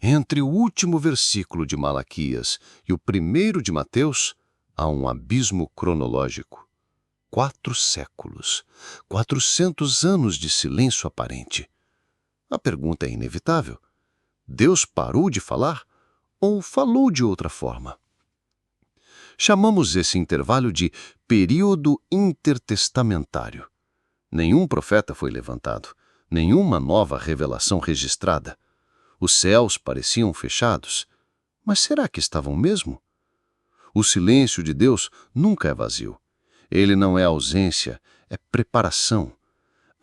Entre o último versículo de Malaquias e o primeiro de Mateus, há um abismo cronológico. 4 séculos, 400 anos de silêncio aparente. A pergunta é inevitável. Deus parou de falar ou falou de outra forma? Chamamos esse intervalo de período intertestamentário. Nenhum profeta foi levantado, nenhuma nova revelação registrada. Os céus pareciam fechados, mas será que estavam mesmo? O silêncio de Deus nunca é vazio. Ele não é ausência, é preparação.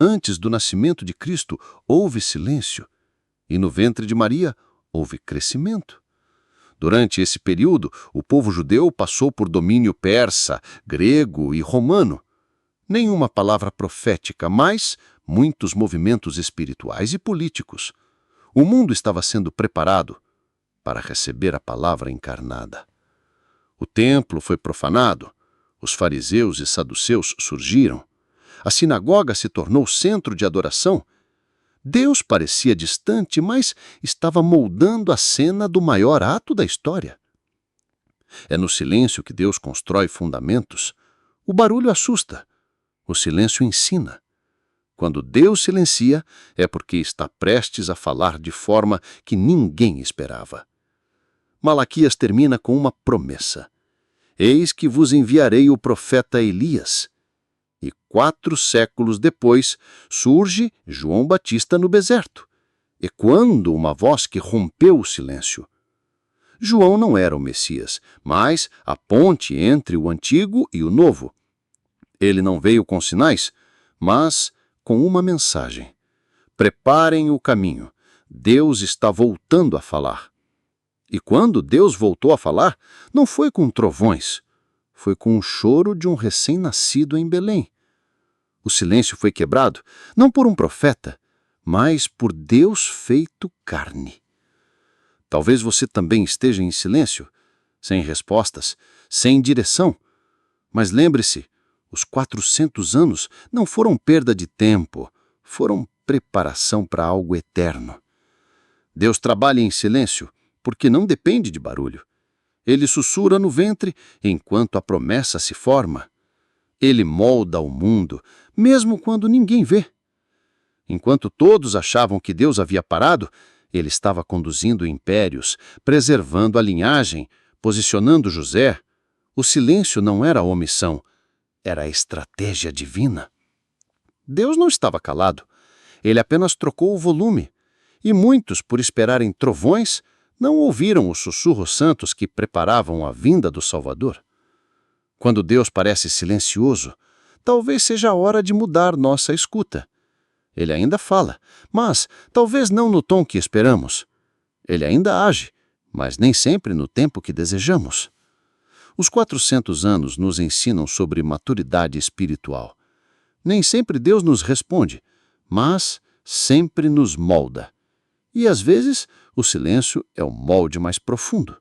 Antes do nascimento de Cristo, houve silêncio, e no ventre de Maria houve crescimento. Durante esse período, o povo judeu passou por domínio persa, grego e romano. Nenhuma palavra profética, mas muitos movimentos espirituais e políticos. O mundo estava sendo preparado para receber a palavra encarnada. O templo foi profanado, os fariseus e saduceus surgiram, a sinagoga se tornou centro de adoração. Deus parecia distante, mas estava moldando a cena do maior ato da história. É no silêncio que Deus constrói fundamentos. O barulho assusta, o silêncio ensina. Quando Deus silencia, é porque está prestes a falar de forma que ninguém esperava. Malaquias termina com uma promessa. Eis que vos enviarei o profeta Elias. E 4 séculos depois, surge João Batista no deserto, ecoando uma voz que rompeu o silêncio. João não era o Messias, mas a ponte entre o Antigo e o Novo. Ele não veio com sinais, mas com uma mensagem. Preparem o caminho. Deus está voltando a falar. E quando Deus voltou a falar, não foi com trovões, foi com o choro de um recém-nascido em Belém. O silêncio foi quebrado, não por um profeta, mas por Deus feito carne. Talvez você também esteja em silêncio, sem respostas, sem direção. Mas lembre-se, os 400 anos não foram perda de tempo, foram preparação para algo eterno. Deus trabalha em silêncio porque não depende de barulho. Ele sussurra no ventre enquanto a promessa se forma. Ele molda o mundo, mesmo quando ninguém vê. Enquanto todos achavam que Deus havia parado, ele estava conduzindo impérios, preservando a linhagem, posicionando José. O silêncio não era a omissão, era a estratégia divina. Deus não estava calado, ele apenas trocou o volume. E muitos, por esperarem trovões, não ouviram os sussurros santos que preparavam a vinda do Salvador. Quando Deus parece silencioso, talvez seja a hora de mudar nossa escuta. Ele ainda fala, mas talvez não no tom que esperamos. Ele ainda age, mas nem sempre no tempo que desejamos. Os 400 anos nos ensinam sobre maturidade espiritual. Nem sempre Deus nos responde, mas sempre nos molda. E às vezes o silêncio é o molde mais profundo.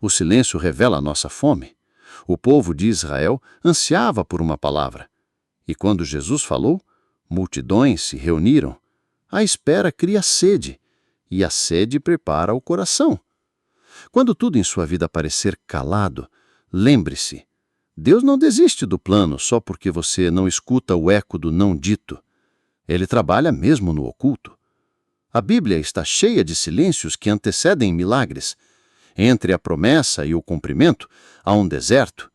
O silêncio revela a nossa fome. O povo de Israel ansiava por uma palavra. E quando Jesus falou, multidões se reuniram. A espera cria sede, e a sede prepara o coração. Quando tudo em sua vida parecer calado, lembre-se, Deus não desiste do plano só porque você não escuta o eco do não dito. Ele trabalha mesmo no oculto. A Bíblia está cheia de silêncios que antecedem milagres. Entre a promessa e o cumprimento, há um deserto.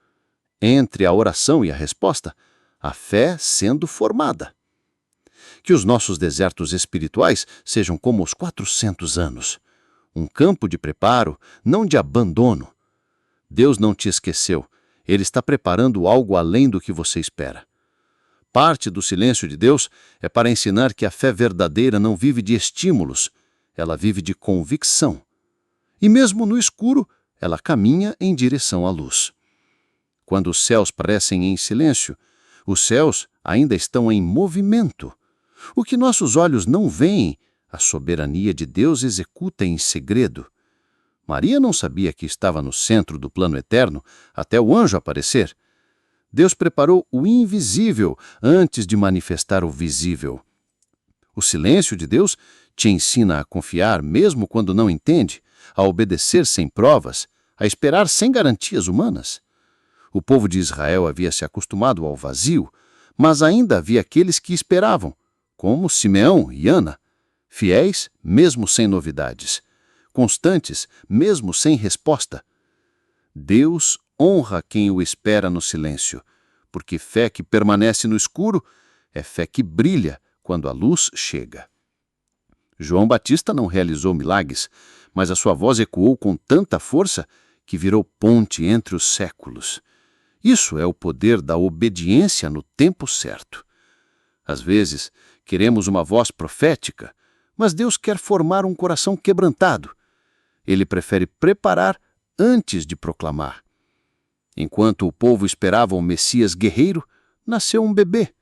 Entre a oração e a resposta, a fé sendo formada. Que os nossos desertos espirituais sejam como os 400 anos. Um campo de preparo, não de abandono. Deus não te esqueceu. Ele está preparando algo além do que você espera. Parte do silêncio de Deus é para ensinar que a fé verdadeira não vive de estímulos, ela vive de convicção. E mesmo no escuro, ela caminha em direção à luz. Quando os céus parecem em silêncio, os céus ainda estão em movimento. O que nossos olhos não veem, a soberania de Deus executa em segredo. Maria não sabia que estava no centro do plano eterno até o anjo aparecer. Deus preparou o invisível antes de manifestar o visível. O silêncio de Deus te ensina a confiar mesmo quando não entende, a obedecer sem provas, a esperar sem garantias humanas. O povo de Israel havia se acostumado ao vazio, mas ainda havia aqueles que esperavam, como Simeão e Ana, fiéis mesmo sem novidades, constantes mesmo sem resposta. Deus honra quem o espera no silêncio, porque fé que permanece no escuro é fé que brilha quando a luz chega. João Batista não realizou milagres, mas a sua voz ecoou com tanta força que virou ponte entre os séculos. Isso é o poder da obediência no tempo certo. Às vezes, queremos uma voz profética, mas Deus quer formar um coração quebrantado. Ele prefere preparar antes de proclamar. Enquanto o povo esperava um Messias guerreiro, nasceu um bebê.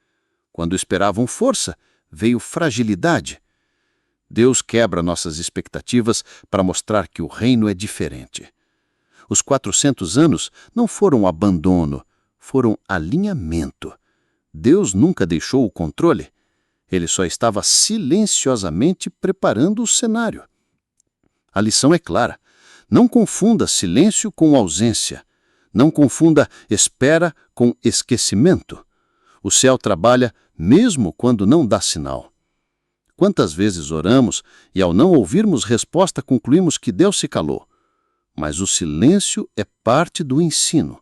Quando esperavam força, veio fragilidade. Deus quebra nossas expectativas para mostrar que o reino é diferente. Os 400 anos não foram abandono, foram alinhamento. Deus nunca deixou o controle. Ele só estava silenciosamente preparando o cenário. A lição é clara. Não confunda silêncio com ausência. Não confunda espera com esquecimento. O céu trabalha mesmo quando não dá sinal. Quantas vezes oramos e, ao não ouvirmos resposta, concluímos que Deus se calou. Mas o silêncio é parte do ensino.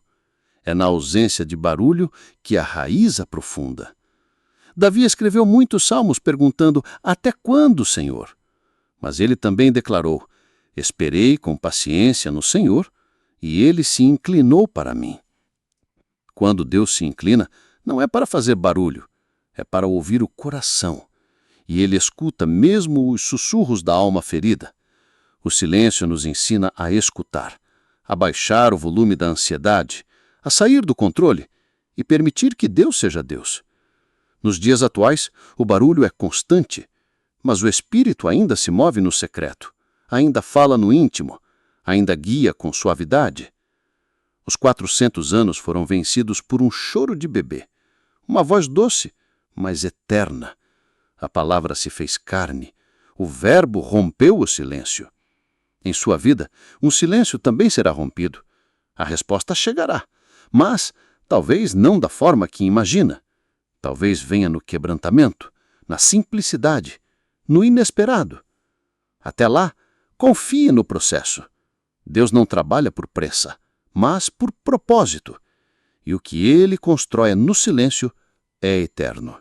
É na ausência de barulho que a raiz aprofunda. Davi escreveu muitos salmos perguntando: até quando, Senhor? Mas ele também declarou: esperei com paciência no Senhor, e ele se inclinou para mim. Quando Deus se inclina, não é para fazer barulho, é para ouvir o coração. E ele escuta mesmo os sussurros da alma ferida. O silêncio nos ensina a escutar, a baixar o volume da ansiedade, a sair do controle e permitir que Deus seja Deus. Nos dias atuais, o barulho é constante, mas o Espírito ainda se move no secreto, ainda fala no íntimo, ainda guia com suavidade. Os 400 anos foram vencidos por um choro de bebê, uma voz doce, mas eterna. A palavra se fez carne, o Verbo rompeu o silêncio. Em sua vida, um silêncio também será rompido. A resposta chegará, mas talvez não da forma que imagina. Talvez venha no quebrantamento, na simplicidade, no inesperado. Até lá, confie no processo. Deus não trabalha por pressa, mas por propósito. E o que Ele constrói no silêncio é eterno.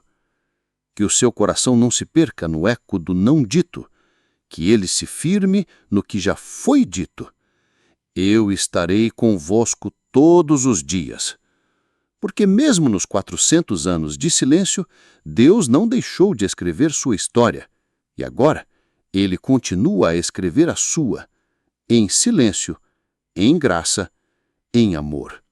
Que o seu coração não se perca no eco do não dito, que ele se firme no que já foi dito. Eu estarei convosco todos os dias. Porque mesmo nos 400 anos de silêncio, Deus não deixou de escrever sua história. E agora, Ele continua a escrever a sua, em silêncio, em graça, em amor.